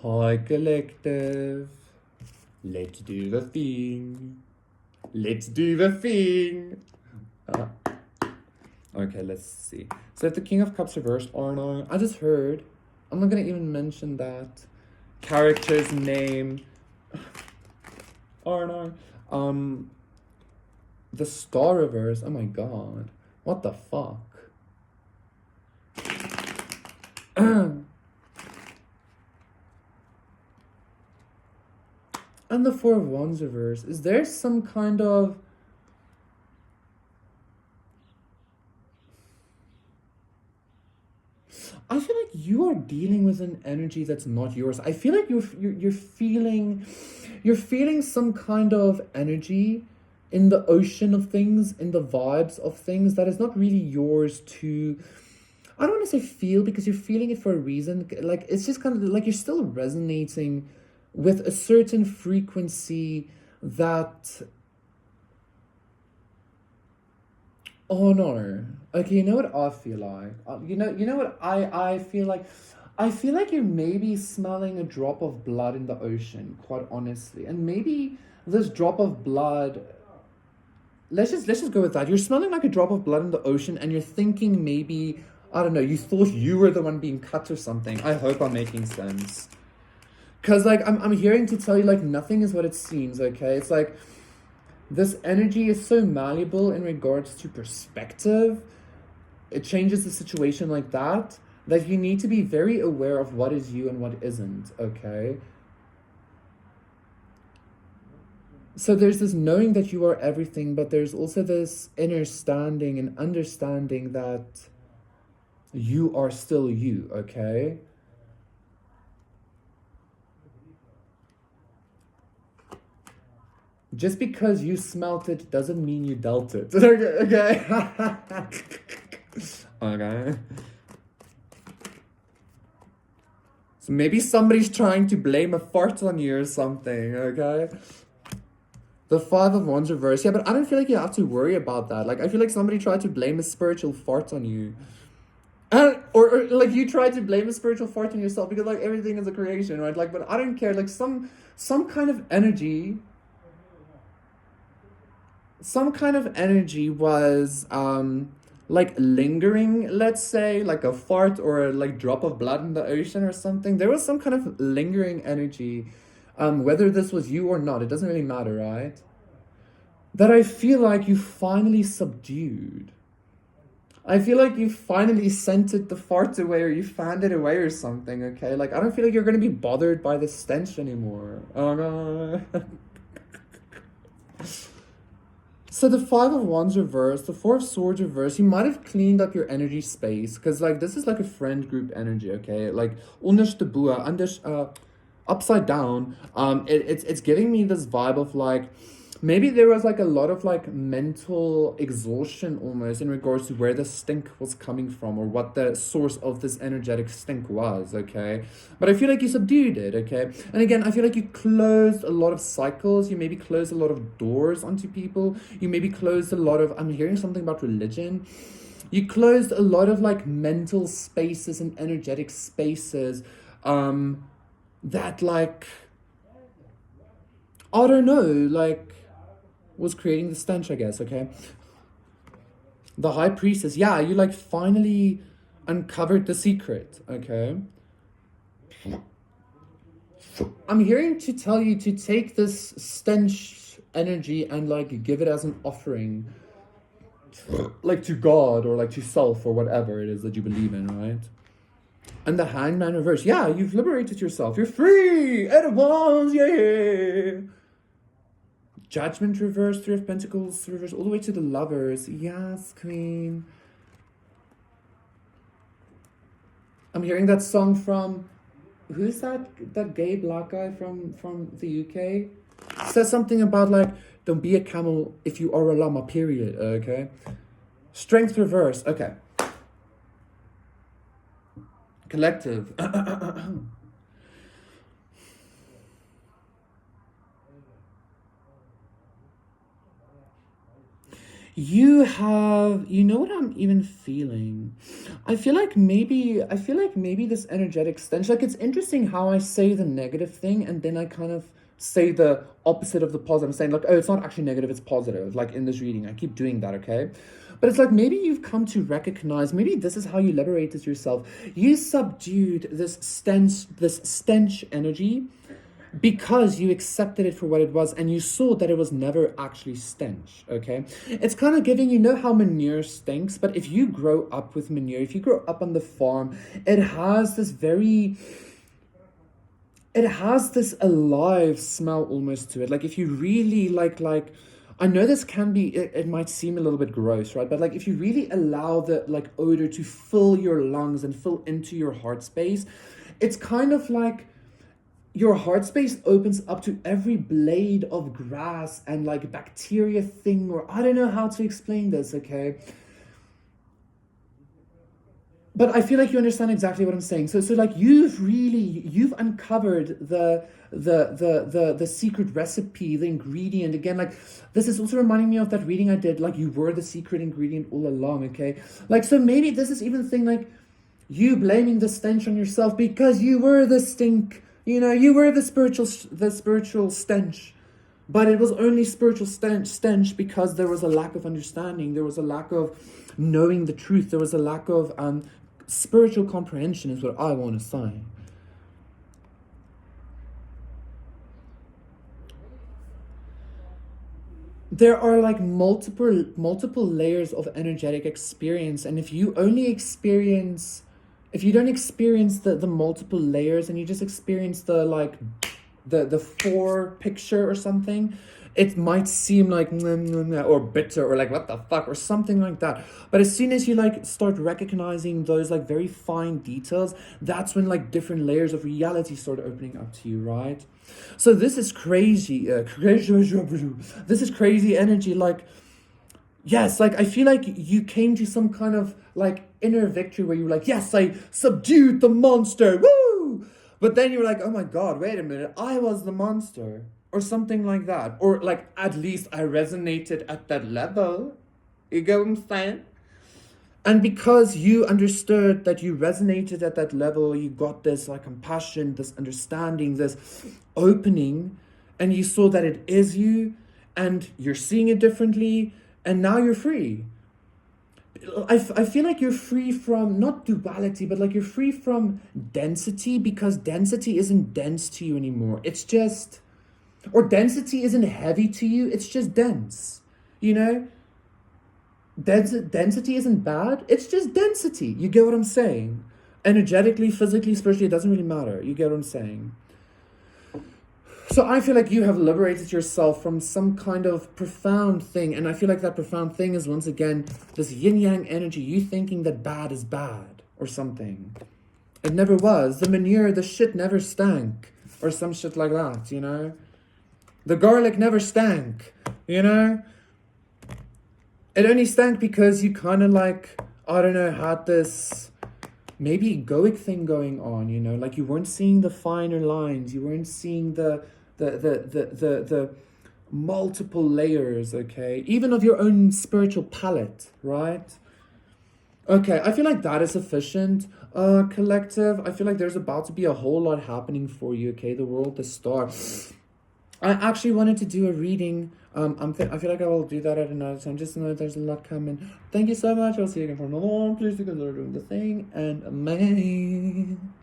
Hi, collective. Let's do the thing. Let's do the thing. Okay, let's see. So if the King of Cups reversed, Arno, I just heard. I'm not gonna even mention that character's name. Arno. The Star reverse. Oh my god. What the fuck? And the Four of Wands reverse. Is there some kind of... I feel like you are dealing with an energy that's not yours. I feel like you're feeling some kind of energy in the ocean of things, in the vibes of things that is not really yours to... I don't want to say feel, because you're feeling it for a reason. Like, it's just kind of like you're still resonating with a certain frequency that... Oh no. Okay, you know what I feel like? You know what I feel like? I feel like you're maybe smelling a drop of blood in the ocean, quite honestly. And maybe this drop of blood... Let's just go with that. You're smelling like a drop of blood in the ocean, and you're thinking maybe, I don't know, you thought you were the one being cut or something. I hope I'm making sense. Because, like, I'm hearing to tell you, like, nothing is what it seems, okay? It's like, this energy is so malleable in regards to perspective. It changes the situation like that you need to be very aware of what is you and what isn't, okay? So there's this knowing that you are everything, but there's also this inner standing and understanding that you are still you, okay? Just because you smelt it doesn't mean you dealt it. Okay? Okay. So maybe somebody's trying to blame a fart on you or something, okay? The Five of Wands reverse. Yeah, but I don't feel like you have to worry about that. Like, I feel like somebody tried to blame a spiritual fart on you. Or like you tried to blame a spiritual fart on yourself because, like, everything is a creation, right? Like, but I don't care. Like, some kind of energy... Some kind of energy was, like, lingering, let's say, like a fart or a, like, drop of blood in the ocean or something. There was some kind of lingering energy. Whether this was you or not, it doesn't really matter, right? That I feel like you finally subdued. I feel like you finally sent it the fart away, or you fanned it away or something, okay? Like, I don't feel like you're gonna be bothered by the stench anymore. Oh, God. So the Five of Wands reversed, the Four of Swords reversed, you might have cleaned up your energy space, because, like, this is like a friend group energy, okay? Like, upside down. It's giving me this vibe of, like, maybe there was, like, a lot of, like, mental exhaustion almost in regards to where the stink was coming from, or what the source of this energetic stink was, okay? But I feel like you subdued it, okay? And again, I feel like you closed a lot of cycles. You maybe closed a lot of doors onto people. You maybe closed a lot of... I'm hearing something about religion. You closed a lot of, like, mental spaces and energetic spaces that, like... I don't know, like... was creating the stench, I guess, okay? The High Priestess, yeah, you, like, finally uncovered the secret, okay? I'm hearing to tell you to take this stench energy and, like, give it as an offering, like, to God, or, like, to self, or whatever it is that you believe in, right? And the Hangman reverse, yeah, you've liberated yourself. You're free! Eight of Wands, yeah! Judgment reverse, Three of Pentacles reverse, all the way to the Lovers. Yes, Queen. I'm hearing that song from... Who's that gay black guy from the UK? Says something about, like, don't be a camel if you are a llama, period, okay? Strength reverse, okay. Collective. You have, you know what I'm even feeling? I feel like maybe this energetic stench, like it's interesting how I say the negative thing and then I kind of say the opposite of the positive. I'm saying like, oh, it's not actually negative, it's positive. Like in this reading, I keep doing that, okay? But it's like maybe you've come to recognize, maybe this is how you liberated yourself. You subdued this stench energy because you accepted it for what it was and you saw that it was never actually stench, okay? It's kind of giving, you know how manure stinks, but if you grow up with manure, if you grow up on the farm, it has this very, it has this alive smell almost to it. Like if you really I know this can be, it might seem a little bit gross, right? But like if you really allow the like odor to fill your lungs and fill into your heart space, it's kind of like your heart space opens up to every blade of grass and like bacteria thing, or I don't know how to explain this, okay? But I feel like you understand exactly what I'm saying. So like you've uncovered the secret recipe, the ingredient. Again, like this is also reminding me of that reading I did, like you were the secret ingredient all along, okay? Like so maybe this is even the thing, like you blaming the stench on yourself because you were the stink, you were the spiritual stench. But it was only spiritual stench because there was a lack of understanding, there was a lack of knowing the truth, there was a lack of spiritual comprehension, is what I want to say. There are like multiple layers of energetic experience, and if you don't experience the multiple layers and you just experience the like the four picture or something, it might seem like or bitter or like what the fuck or something like that. But as soon as you like start recognizing those like very fine details, that's when like different layers of reality start opening up to you, right? So this is crazy, this is crazy energy. Like yes, like I feel like you came to some kind of like inner victory where you were like, yes, I subdued the monster, woo! But then you were like, oh my god, wait a minute, I was the monster. Or something like that. Or like at least I resonated at that level. You get what I'm saying? And because you understood that you resonated at that level, you got this like compassion, this understanding, this opening, and you saw that it is you, and you're seeing it differently, and now you're free. I feel like you're free from not duality, but like you're free from density because density isn't dense to you anymore. It's just, or density isn't heavy to you, it's just dense. You know? Density isn't bad, it's just density. You get what I'm saying? Energetically, physically, spiritually, it doesn't really matter. You get what I'm saying? So I feel like you have liberated yourself from some kind of profound thing. And I feel like that profound thing is once again this yin yang energy, you thinking that bad is bad or something. It never was. The manure, the shit never stank. Or some shit like that, you know? The garlic never stank, you know? It only stank because you kind of like, I don't know, had this maybe egoic thing going on, you know? Like you weren't seeing the finer lines. You weren't seeing the multiple layers, okay? Even of your own spiritual palette, right? Okay, I feel like that is sufficient, collective. I feel like there's about to be a whole lot happening for you, okay? The world, the star. I actually wanted to do a reading. I feel like I will do that at another time. Just know there's a lot coming. Thank you so much. I'll see you again for another one. Please consider doing the thing. And amazing.